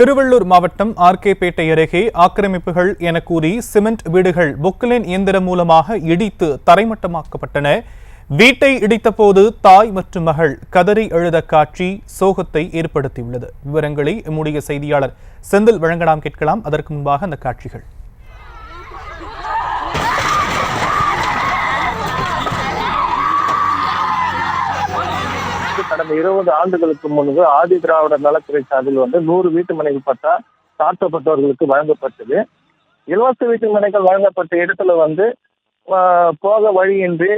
திருவள்ளூர் மாவட்டம் ஆர்கேபேட்டை அருகே ஆக்கிரமிப்புகள் என கூறி சிமெண்ட் வீடுகள் பொக்லைன் இயந்திரம் மூலமாக இடித்து தரைமட்டமாக்கப்பட்டன. வீட்டை இடித்தபோது தாய் மற்றும் மகள் கதறி அழுத காட்சி சோகத்தை ஏற்படுத்தியுள்ளது. விவரங்களை நம்முடைய செய்தியாளர் செந்தில் வழங்கலாம், கேட்கலாம். அதற்கு முன்பாக அந்த காட்சிகள். கடந்த 20 ஆண்டுகளுக்கு முன்பு ஆதி திராவிடர் நலத்துறை சார்பில் 100 வீட்டு மனைகள் பட்டா தாழ்த்தப்பட்டவர்களுக்கு வழங்கப்பட்டது. இலவச வீட்டு மனைகள் வழங்கப்பட்ட இடத்துல போக வழியின்றி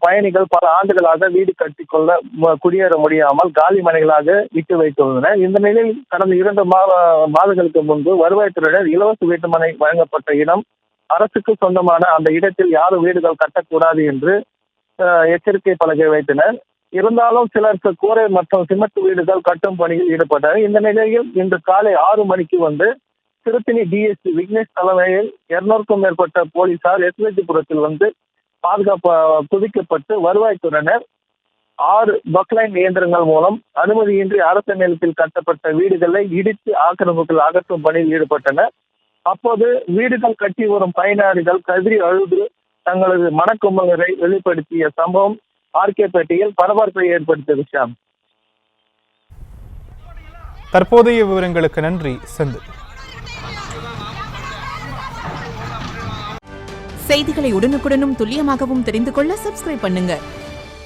பயணிகள் பல ஆண்டுகளாக வீடு கட்டிக்கொள்ள குடியேற முடியாமல் காலி மனைகளாக விட்டு வைத்துள்ளனர். இந்த நிலையில் கடந்த 2 மாதங்களுக்கு முன்பு வருவாய்த்துறையினர் இலவச வீட்டு மனை வழங்கப்பட்ட இடம் அரசுக்கு சொந்தமான அந்த இடத்தில் யாரும் வீடுகள் கட்டக்கூடாது என்று எச்சரிக்கை பலகை வைத்தனர். இருந்தாலும் சிலருக்கு கூரை மற்றும் சிமெண்ட் வீடுகள் கட்டும் பணியில் ஈடுபட்டனர். இந்த நிலையில் இன்று காலை 6 மணிக்கு திருத்தணி டிஎஸ்பி விக்னேஷ் தலைமையில் 200க்கும் மேற்பட்ட போலீசார் எஸ்வேஜிபுரத்தில் பாதுகாப்பு குவிக்கப்பட்டு வருவாய்த்துறையினர் 6 பக்லைன் இயந்திரங்கள் மூலம் அனுமதியின்றி அரசு நிலத்தில் கட்டப்பட்ட வீடுகளை இடித்து ஆக்கிரமிப்பில் அகற்றும் பணியில் ஈடுபட்டனர். அப்போது வீடுகள் கட்டி வரும் பயனாளிகள் கதறி அழுது தங்களது மனக்குமரை வெளிப்படுத்திய சம்பவம் ஆர்கேபேட்டையில் பரபரப்பை ஏற்படுத்தியது. தற்போதைய விவரங்களுக்கு நன்றி செந்தில். செய்திகளை உடனுக்குடனும் துல்லியமாகவும் தெரிந்து கொள்ள சப்ஸ்கிரைப் பண்ணுங்க.